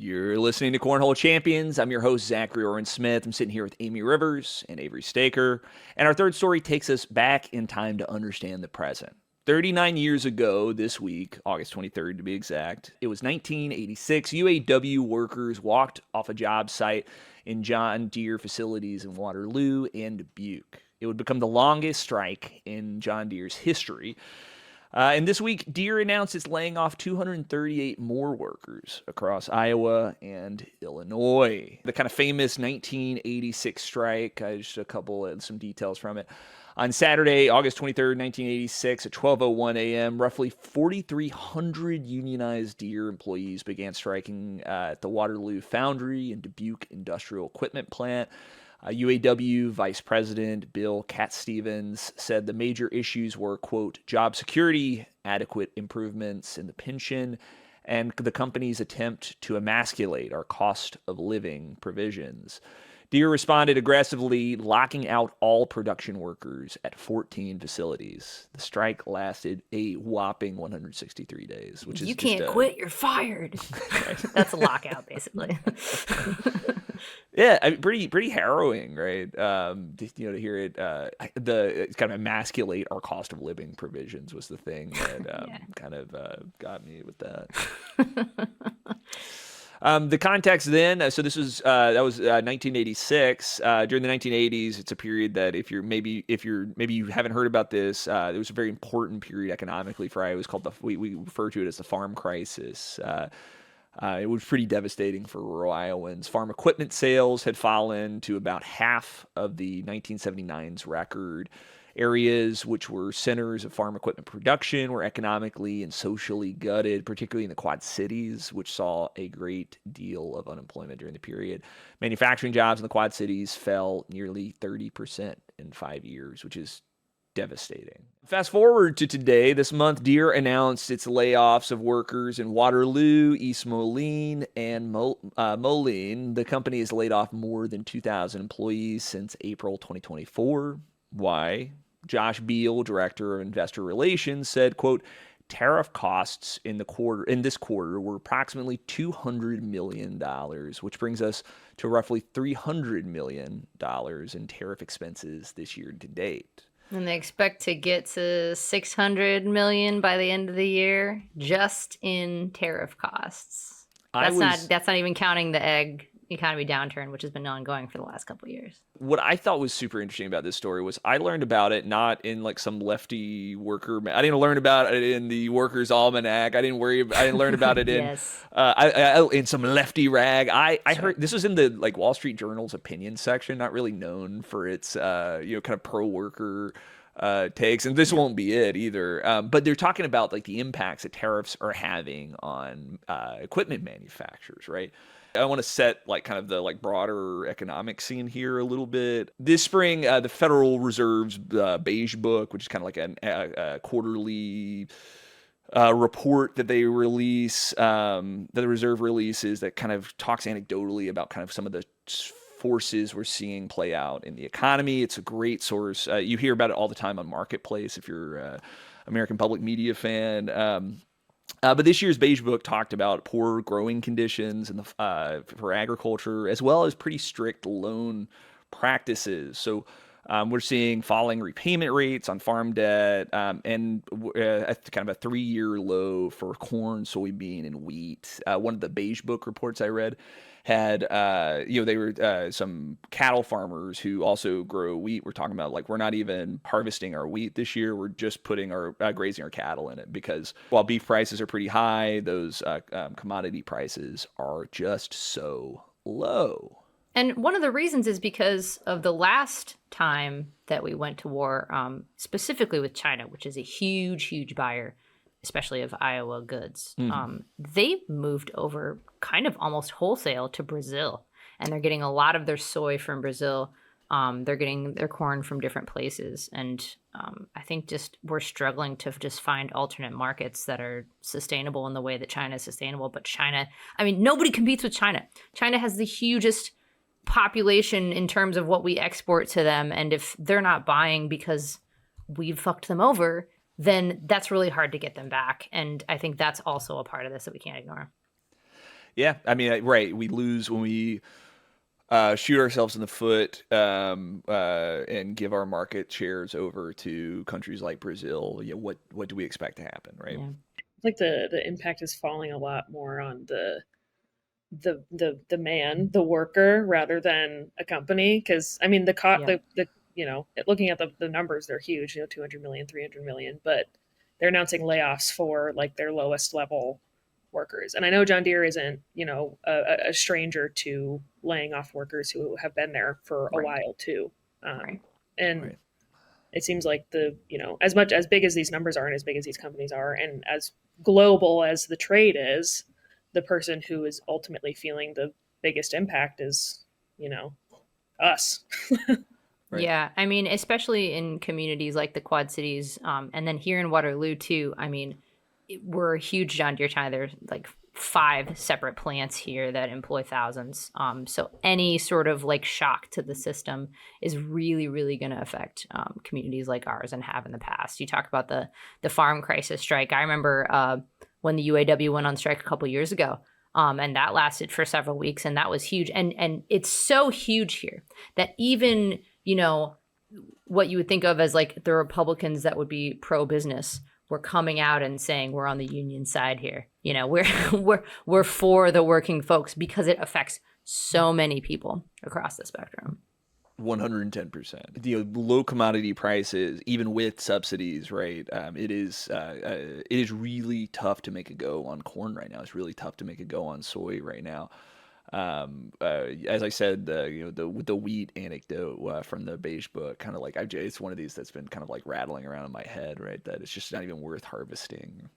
You're listening to Cornhole Champions. I'm your host, Zachary Oren Smith. I'm sitting here with Amie Rivers and Avery Staker. And our third story takes us back in time to understand the present. 39 years ago this week, August 23rd to be exact, it was 1986. UAW workers walked off a job site in John Deere facilities in Waterloo and Dubuque. It would become the longest strike in John Deere's history. And this week, Deere announced it's laying off 238 more workers across Iowa and Illinois. The kind of famous 1986 strike, just some details from it. On Saturday, August 23rd, 1986, at 12:01 a.m., roughly 4,300 unionized Deere employees began striking at the Waterloo Foundry and Dubuque Industrial Equipment Plant. UAW Vice President Bill Katz-Stevens said the major issues were, quote, job security, adequate improvements in the pension, and the company's attempt to emasculate our cost of living provisions. Deere responded aggressively, locking out all production workers at 14 facilities. The strike lasted a whopping 163 days, which is you can't quit, you're fired. That's a lockout, basically. Yeah, I mean, pretty harrowing, right? To hear it, kind of emasculate our cost of living provisions was the thing that kind of got me with that. The context then, so this was that was 1986. During the 1980s, it's a period that if you haven't heard about this, it was a very important period economically for Iowa. It was called we refer to it as the farm crisis. It was pretty devastating for rural Iowans. Farm equipment sales had fallen to about half of the 1979's record. Areas which were centers of farm equipment production were economically and socially gutted, particularly in the Quad Cities, which saw a great deal of unemployment during the period. Manufacturing jobs in the Quad Cities fell nearly 30% in 5 years, which is devastating. Fast forward to today. This month, Deere announced its layoffs of workers in Waterloo, East Moline, and Moline. The company has laid off more than 2,000 employees since April 2024. Why? Josh Beal, director of investor relations, said, quote, tariff costs in this quarter were approximately $200 million, which brings us to roughly $300 million in tariff expenses this year to date. And they expect to get to $600 million by the end of the year just in tariff costs. That's not even counting the egg economy downturn, which has been ongoing for the last couple of years. What I thought was super interesting about this story was I learned about it not in like some lefty worker. I didn't learn about it in the Workers' Almanac. I didn't learn about it in in some lefty rag. I heard this was in the like Wall Street Journal's opinion section, not really known for its kind of pro worker takes, and this won't be it either. But they're talking about like the impacts that tariffs are having on equipment manufacturers, right? I want to set like kind of the like broader economic scene here a little bit. This spring, the Federal Reserve's Beige Book, which is kind of like a quarterly report that they release, that the Reserve releases, that kind of talks anecdotally about kind of some of the forces we're seeing play out in the economy. It's a great source. You hear about it all the time on Marketplace if you're an American public media fan. But this year's Beige Book talked about poor growing conditions for agriculture, as well as pretty strict loan practices. So we're seeing falling repayment rates on farm debt and kind of a 3-year low for corn, soybean, and wheat. One of the Beige Book reports I read had, they were some cattle farmers who also grow wheat. We're talking about like, we're not even harvesting our wheat this year. We're just putting grazing our cattle in it because while beef prices are pretty high, those commodity prices are just so low. And one of the reasons is because of the last time that we went to war, specifically with China, which is a huge, huge buyer, especially of Iowa goods. They moved over kind of almost wholesale to Brazil, and they're getting a lot of their soy from Brazil. They're getting their corn from different places. And I think just we're struggling to just find alternate markets that are sustainable in the way that China is sustainable. But China, I mean, nobody competes with China. China has the hugest population in terms of what we export to them. And if they're not buying because we've fucked them over, then that's really hard to get them back. And I think that's also a part of this that we can't ignore. Yeah, I mean, right. We lose when we shoot ourselves in the foot and give our market shares over to countries like Brazil. What do we expect to happen, right? Yeah. Like the impact is falling a lot more on the man, the worker, rather than a company. Because I mean, the looking at the numbers, they're huge. 200 million, 300 million, but they're announcing layoffs for like their lowest level workers. And I know John Deere isn't a stranger to laying off workers who have been there for a while too. And it seems like as much as big as these numbers are and as big as these companies are and as global as the trade is, the person who is ultimately feeling the biggest impact is, us. Right. Yeah, I mean, especially in communities like the Quad Cities, and then here in Waterloo too. I mean, we're a huge John Deere China. There's like 5 separate plants here that employ thousands. So any sort of like shock to the system is really, really going to affect communities like ours and have in the past. You talk about the farm crisis strike. I remember when the UAW went on strike a couple years ago. And that lasted for several weeks, and that was huge. And it's so huge here that even, what you would think of as like the Republicans that would be pro-business were coming out and saying we're on the union side here. We're for the working folks because it affects so many people across the spectrum. 110%. The low commodity prices, even with subsidies, right? It is really tough to make a go on corn right now. It's really tough to make a go on soy right now. As I said, the wheat anecdote from the beige book, kind of like it's one of these that's been kind of like rattling around in my head, right? That it's just not even worth harvesting,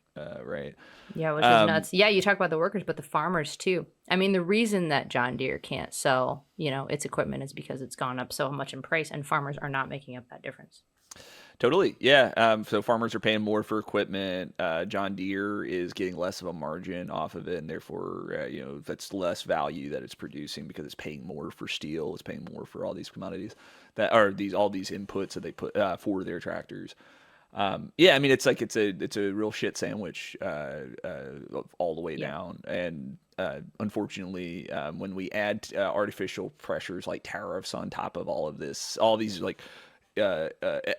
right? Yeah, which is nuts. Yeah, you talk about the workers, but the farmers too. I mean, the reason that John Deere can't sell, its equipment is because it's gone up so much in price, and farmers are not making up that difference. Totally. Yeah. So farmers are paying more for equipment. John Deere is getting less of a margin off of it. And therefore, that's less value that it's producing because it's paying more for steel. It's paying more for all these commodities that are all these inputs that they put for their tractors. Yeah. I mean, it's a real shit sandwich all the way down. And unfortunately, when we add artificial pressures like tariffs on top of all of this, all these like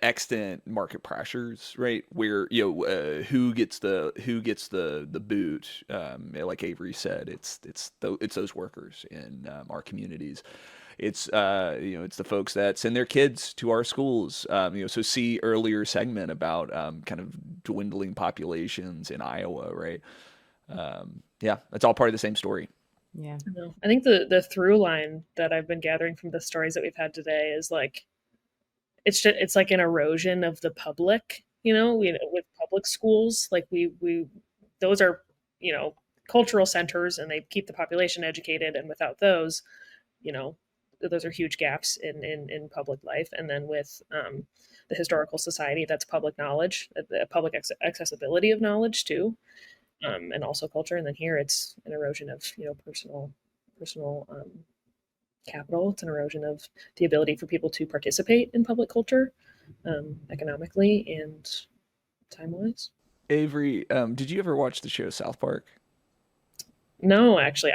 extant market pressures, right? Where who gets the boot? Like Avery said, it's those workers in our communities. It's the folks that send their kids to our schools. So see earlier segment about kind of dwindling populations in Iowa, right? Yeah, that's all part of the same story. Yeah, I think the through line that I've been gathering from the stories that we've had today is like, it's like an erosion of the public, with public schools. Like those are, cultural centers, and they keep the population educated. And without those, those are huge gaps in public life. And then with the historical society, that's public knowledge, the public accessibility of knowledge too, and also culture. And then here it's an erosion of, personal capital. It's an erosion of the ability for people to participate in public culture, economically and time-wise. Avery, did you ever watch the show South Park? No, actually,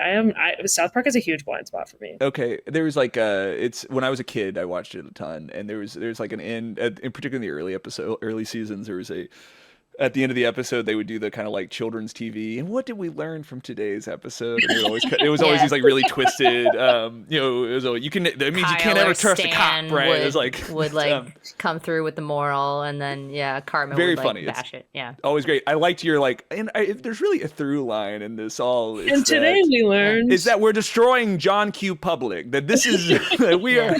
South Park is a huge blind spot for me. Okay, there was like it's when I was a kid, I watched it a ton, and there's like an end, in particular in the early seasons, there was at the end of the episode, they would do the kind of like children's TV. And what did we learn from today's episode? And it was always these like really twisted, it was that means you can't ever trust a cop, right? It was like would come through with the moral, and then Cartman very would funny. Bash it. Yeah, always great. I liked your if there's really a through line in this all. And today we learned is that we're destroying John Q. Public. That this is that we are.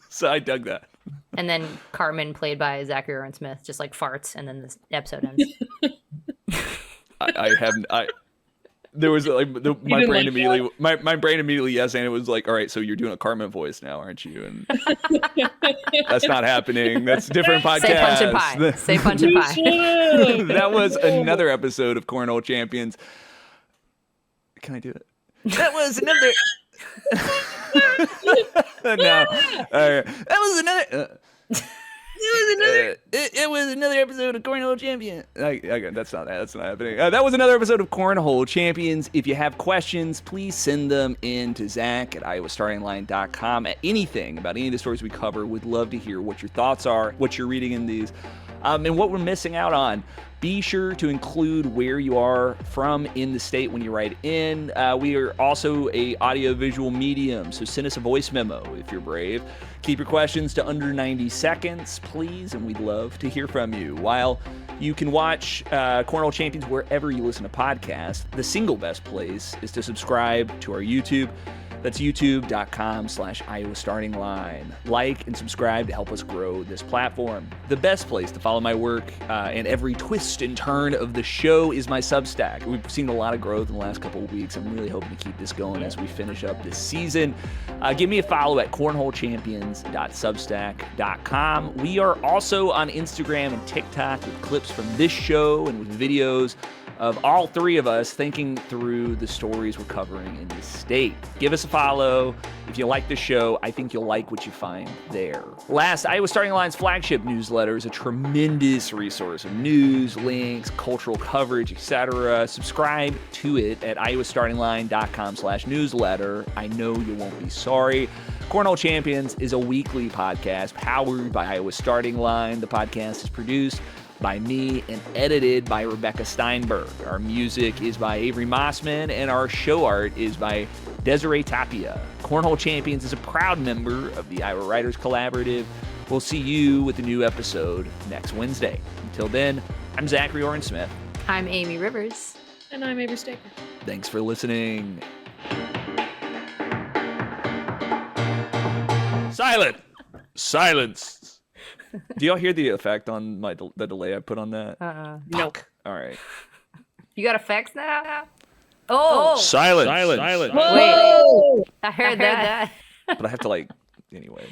So I dug that. And then Cartman, played by Zachary Oren Smith, just like farts, and then the episode ends. There was like my brain immediately, my brain immediately yes, and it was like, all right, so you're doing a Cartman voice now, aren't you? And that's not happening. That's a different podcast. Say punch and pie. Say punch and pie. That was another episode of Cornhole Champions. Can I do it? That was another. No, that was another. It was another episode of Cornhole Champions. That's not happening. That was another episode of Cornhole Champions. If you have questions, please send them in to Zach at iowastartingline.com. Anything about any of the stories we cover, we'd love to hear what your thoughts are, what you're reading in these, and what we're missing out on. Be sure to include where you are from in the state when you write in. We are also a audio-visual medium, so send us a voice memo if you're brave. Keep your questions to under 90 seconds, please, and we'd love to hear from you. While you can watch Cornhole Champions wherever you listen to podcasts, the single best place is to subscribe to our YouTube. That's youtube.com/Iowa Starting Line. Like and subscribe to help us grow this platform. The best place to follow my work and every twist and turn of the show is my Substack. We've seen a lot of growth in the last couple of weeks. I'm really hoping to keep this going as we finish up this season. Give me a follow at cornholechampions.substack.com. We are also on Instagram and TikTok with clips from this show and with videos of all three of us thinking through the stories we're covering in this state. Give us a follow. If you like the show, I think you'll like what you find there. Last, Iowa Starting Line's flagship newsletter is a tremendous resource of news, links, cultural coverage, etc. Subscribe to it at iowastartingline.com/newsletter. I know you won't be sorry. Cornhole Champions is a weekly podcast powered by Iowa Starting Line. The podcast is produced by me and edited by Rebecca Steinberg. Our music is by Avery Mossman, and our show art is by Desirée Tapia. Cornhole Champions is a proud member of the Iowa Writers Collaborative. We'll see you with a new episode next Wednesday. Until then, I'm Zachary Oren Smith. I'm Amie Rivers. And I'm Avery Staker. Thanks for listening. Silence. Do y'all hear the effect on the delay I put on that? Nope. All right. You got effects now? Oh! Silence. Wait, I heard that. But I have to anyway.